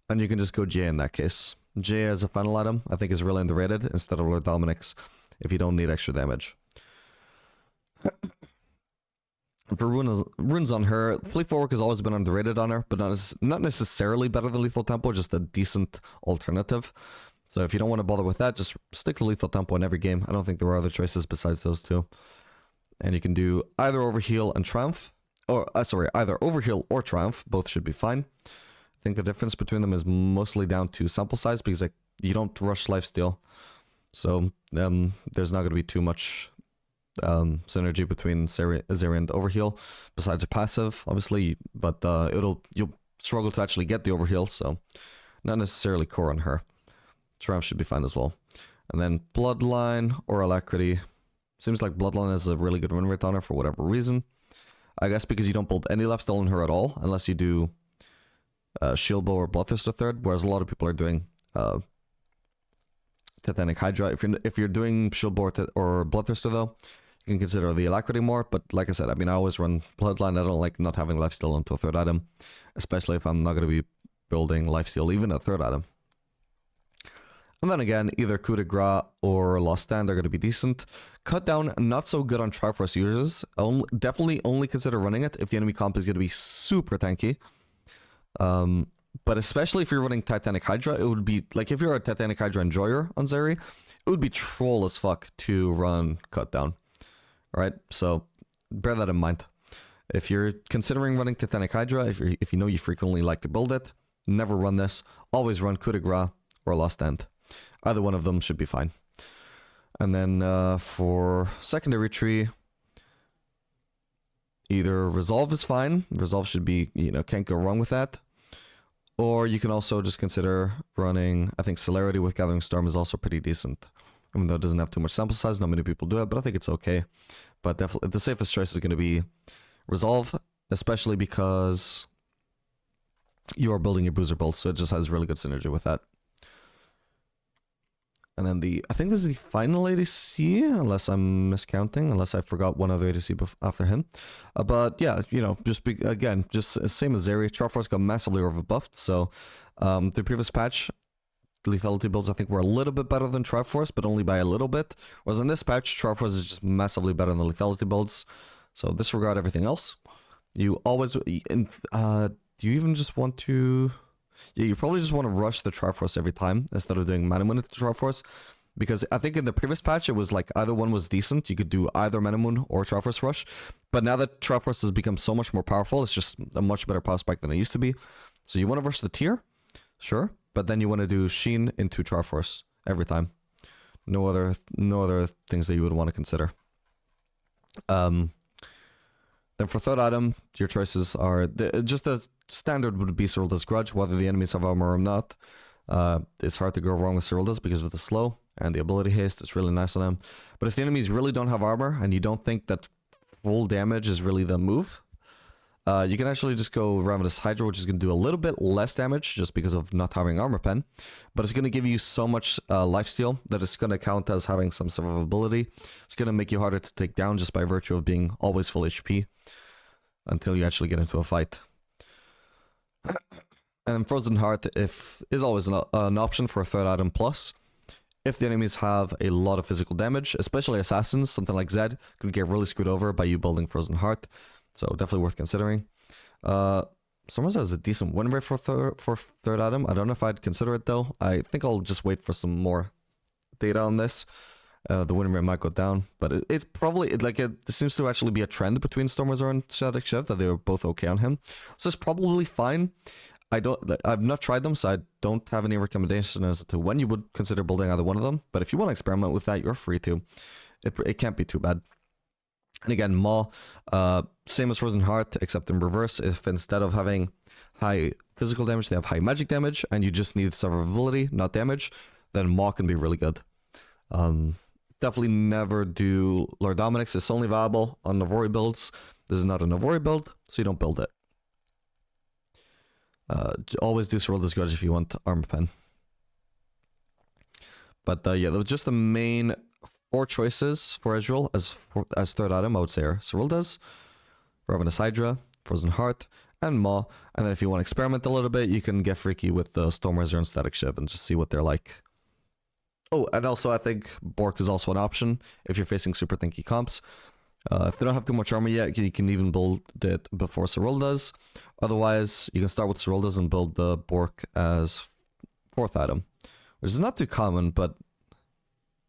and you can just go J in that case. J as a final item I think is really underrated instead of Lord Dominic's if you don't need extra damage. For runes on her, Fleet Footwork has always been underrated on her, but not necessarily better than Lethal Tempo, just a decent alternative. So if you don't want to bother with that, just stick to lethal tempo in every game. I don't think there are other choices besides those two. And you can do either overheal and triumph. Or, sorry, either overheal or triumph. Both should be fine. I think the difference between them is mostly down to sample size because like, you don't rush lifesteal. So there's not going to be too much synergy between Zeri and overheal besides a passive, obviously. But you'll struggle to actually get the overheal, so not necessarily core on her. Triumph should be fine as well. And then Bloodline or Alacrity. Seems like Bloodline is a really good win rate on her for whatever reason. I guess because you don't build any lifesteal on her at all, unless you do Shield Bow or Bloodthirster third, whereas a lot of people are doing Titanic Hydra. If you're doing Shield Bow or Bloodthirster though, you can consider the Alacrity more. But like I said, I mean, I always run Bloodline. I don't like not having lifesteal onto a third item, especially if I'm not going to be building lifesteal even a third item. And then again, either Coup de Grace or Lost Stand are going to be decent. Cut down, not so good on Triforce users. Definitely only consider running it if the enemy comp is going to be super tanky. But especially if you're running Titanic Hydra, it would be, like if you're a Titanic Hydra enjoyer on Zeri, it would be troll as fuck to run Cut Down. Alright, so bear that in mind. If you're considering running Titanic Hydra, if you know you frequently like to build it, never run this. Always run Coup de Grace or Lost Stand. Either one of them should be fine. And then for secondary tree, either Resolve is fine. Resolve should be, can't go wrong with that. Or you can also just consider running, I think Celerity with Gathering Storm is also pretty decent. Even though it doesn't have too much sample size, not many people do it, but I think it's okay. But definitely the safest choice is going to be Resolve, especially because you are building your Bruiser build, so it just has really good synergy with that. And then I think this is the final ADC, unless I'm miscounting, unless I forgot one other ADC after him. But yeah, again, just same as Zeri, Triforce got massively overbuffed, so the previous patch, lethality builds I think were a little bit better than Triforce, but only by a little bit. Whereas in this patch, Triforce is just massively better than lethality builds, so disregard everything else. You always, do you even just want to... Yeah, you probably just want to rush the Triforce every time instead of doing Mana Moon into Triforce. Because I think in the previous patch, it was like either one was decent. You could do either Mana Moon or Triforce Rush. But now that Triforce has become so much more powerful, it's just a much better power spike than it used to be. So you want to rush the tier? Sure. But then you want to do Jhin into Triforce every time. No other things that you would want to consider. Then for third item, your choices are just as standard would be Serylda's Grudge, whether the enemies have armor or not. It's hard to go wrong with Serylda's because of the slow and the ability haste. It's really nice on them. But if the enemies really don't have armor and you don't think that full damage is really the move, you can actually just go Ravenous Hydra, which is going to do a little bit less damage just because of not having armor pen. But it's going to give you so much lifesteal that it's going to count as having some survivability. It's going to make you harder to take down just by virtue of being always full HP until you actually get into a fight. And Frozen Heart is always an option for a third item plus. If the enemies have a lot of physical damage, especially assassins, something like Zed could get really screwed over by you building Frozen Heart. So definitely worth considering. Stormers has a decent win rate for third item. I don't know if I'd consider it though. I think I'll just wait for some more data on this. The win rate might go down, but it's probably it seems to actually be a trend between Stormwizard and Static Shiv that they were both okay on him. So it's probably fine. I've not tried them, so I don't have any recommendation as to when you would consider building either one of them. But if you want to experiment with that, you're free to. It can't be too bad. And again, Maw, same as Frozen Heart, except in reverse. If instead of having high physical damage, they have high magic damage, and you just need survivability, not damage, then Maw can be really good. Definitely never do Lord Dominic's. It's only viable on Navori builds. This is not a Navori build, so you don't build it. Always do Serylda's Grudge if you want Armor Pen. But yeah, that was just the main 4 choices for Ezreal as third item, I would say, are Serylda's, Ravenous Hydra, Frozen Heart, and Maw. And then if you want to experiment a little bit, you can get freaky with the Stormwizard and Static Shiv and just see what they're like. Oh, and also I think Bork is also an option if you're facing super tanky comps. If they don't have too much armor yet, you can even build it before Serylda's. Otherwise, you can start with Serylda's and build the Bork as 4th item, which is not too common, but...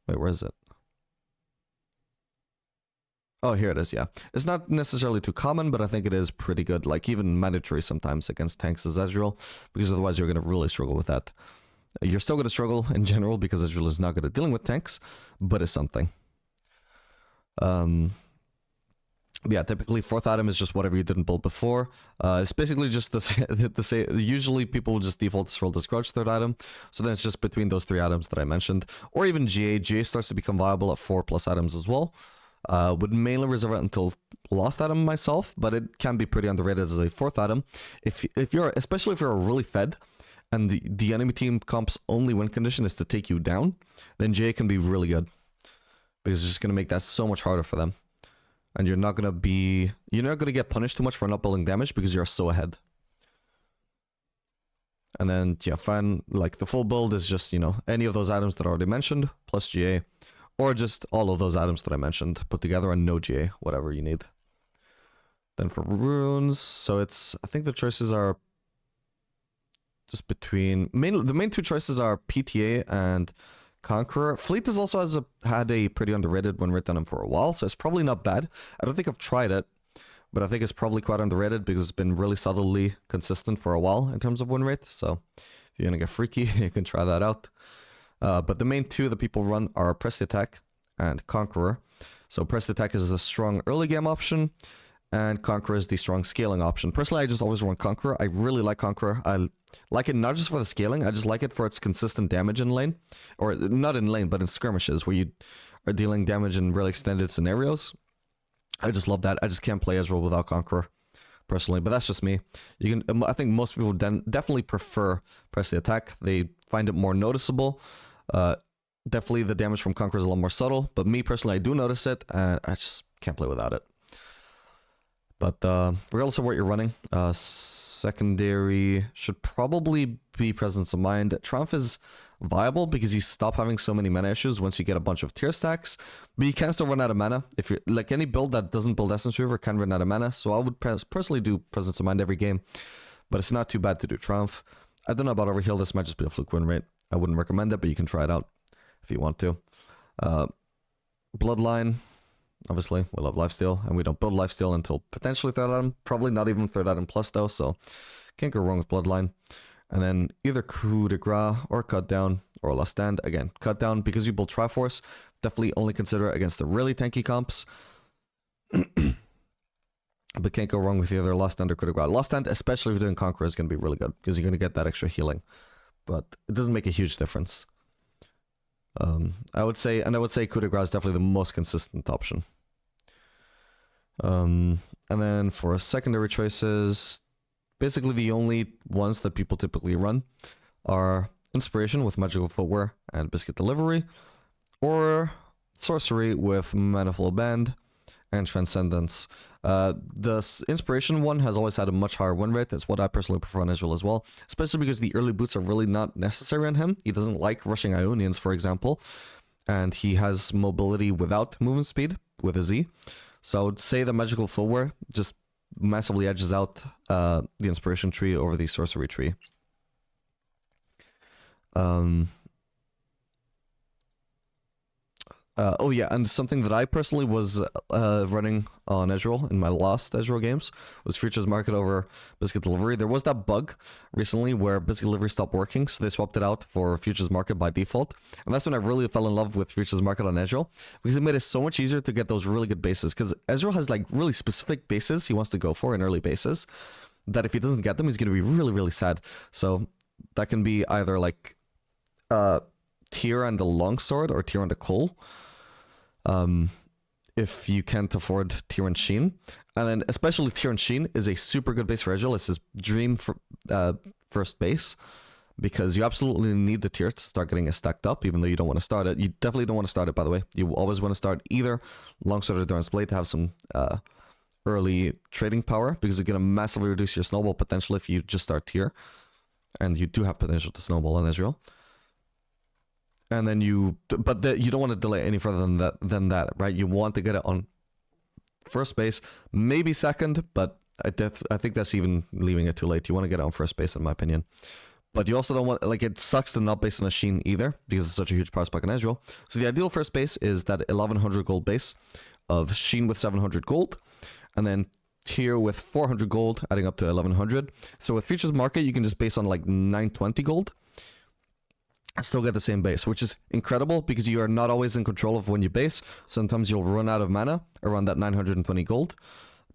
Wait, where is it? Oh, here it is, yeah. It's not necessarily too common, but I think it is pretty good. Like, even mandatory sometimes against tanks as Ezreal, because otherwise you're going to really struggle with that. You're still going to struggle in general, because Ezreal is not good at dealing with tanks, but it's something. Yeah, typically fourth item is just whatever you didn't build before. It's basically just the say. Usually people will just default to this crouch third item, so then it's just between those 3 items that I mentioned, or even GA. GA starts to become viable at 4+ items as well. Would mainly reserve it until last item myself, but it can be pretty underrated as a 4th item. If you're, especially if you're really fed, and the enemy team comp's only win condition is to take you down, then GA can be really good, because it's just gonna make that so much harder for them. And you're not gonna get punished too much for not building damage because you're so ahead. And then yeah, fine, like the full build is just, you know, any of those items that I already mentioned plus GA, or just all of those items that I mentioned put together and no GA, whatever you need. Then for runes, so it's, I think the choices are just between the main 2 choices are PTA and Conqueror. Fleet is also had a pretty underrated win rate on him for a while, so it's probably not bad. I don't think I've tried it, but I think it's probably quite underrated because it's been really subtly consistent for a while in terms of win rate. So if you're gonna get freaky, you can try that out. But the main 2 that people run are Press the Attack and Conqueror. So Press the Attack is a strong early game option, and Conqueror is the strong scaling option. Personally, I just always run Conqueror. I really like Conqueror. I like it not just for the scaling, I just like it for its consistent damage in lane. Or not in lane, but in skirmishes, where you are dealing damage in really extended scenarios. I just love that. I just can't play Ezreal without Conqueror, personally. But that's just me. You can. I think most people definitely prefer Press the Attack. They find it more noticeable. Definitely the damage from Conqueror is a lot more subtle. But me, personally, I do notice it, and I just can't play without it. But regardless of what you're running, secondary should probably be Presence of Mind. Triumph is viable because you stop having so many mana issues once you get a bunch of tier stacks, but you can still run out of mana. If you're like any build that doesn't build Essence Reaver can run out of mana, so I would personally do Presence of Mind every game, but it's not too bad to do Triumph. I don't know about Overheal. This might just be a fluke win rate. I wouldn't recommend it, but you can try it out if you want to. Bloodline, obviously we love lifesteal, and we don't build lifesteal until potentially 3rd item, probably not even 3rd item plus though, so can't go wrong with Bloodline. And then either coup de grace or cut down or last stand. Again, cut down because you build Triforce, definitely only consider it against the really tanky comps. But can't go wrong with either last stand or coup de grace. Last stand, especially if you're doing Conqueror, is going to be really good because you're going to get that extra healing, but it doesn't make a huge difference. I would say coup de grace is definitely the most consistent option. And then for secondary choices, basically the only ones that people typically run are Inspiration with Magical Footwear and Biscuit Delivery, or Sorcery with Manifold Band and Transcendence. The Inspiration one has always had a much higher win rate. That's what I personally prefer on Ezreal as well, especially because the early boots are really not necessary on him. He doesn't like rushing Ionians, for example, and he has mobility without movement speed with a Z. So I would say the Magical Footwear just massively edges out the Inspiration tree over the Sorcery tree. Oh yeah, and something that I personally was running on Ezreal in my last Ezreal games was Futures Market over Biscuit Delivery. There was that bug recently where Biscuit Delivery stopped working, so they swapped it out for Futures Market by default. And that's when I really fell in love with Futures Market on Ezreal, because it made it so much easier to get those really good bases. Because Ezreal has like really specific bases he wants to go for in early bases, that if he doesn't get them, he's going to be really, really sad. So that can be either like Tear and the Longsword or Tear and the Coal. If you can't afford Tear and Sheen. And then especially Tear and Sheen is a super good base for Ezreal. It's his dream for, first base, because you absolutely need the Tear to start getting it stacked up, even though you don't want to start it. You definitely don't want to start it, by the way. You always want to start either Longsword or Durance Blade to have some early trading power, because it's going to massively reduce your snowball potential if you just start Tear. And you do have potential to snowball on Ezreal. And then you don't want to delay any further than that, right? You want to get it on first base, maybe second, but I think that's even leaving it too late. You want to get it on first base, in my opinion. But you also don't want, like, it sucks to not base on a Jhin either, because it's such a huge price spike in Ezreal. So the ideal first base is that 1100 gold base of Jhin with 700 gold, and then tier with 400 gold, adding up to 1100. So with Futures Market, you can just base on like 920 gold, and still get the same base, which is incredible because you are not always in control of when you base. Sometimes you'll run out of mana around that 920 gold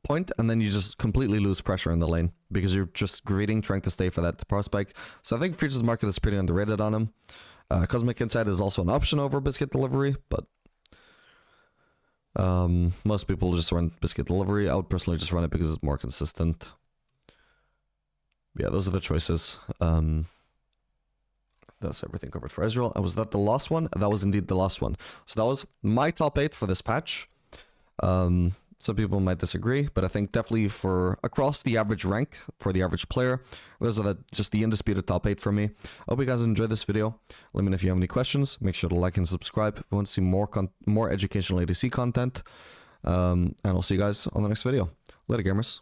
point, and then you just completely lose pressure in the lane because you're just greeting, trying to stay for that power spike. So I think Futures Market is pretty underrated on him. Cosmic Insight is also an option over Biscuit Delivery, but most people just run Biscuit Delivery. I would personally just run it because it's more consistent. Yeah, those are the choices. That's everything covered for Ezreal. Was that the last one? That was indeed the last one. So that was my top 8 for this patch. Some people might disagree, but I think definitely for across the average rank, for the average player, those are just the undisputed top 8 for me. I hope you guys enjoyed this video. Let me know if you have any questions. Make sure to like and subscribe if you want to see more educational ADC content. And I'll see you guys on the next video. Later, gamers.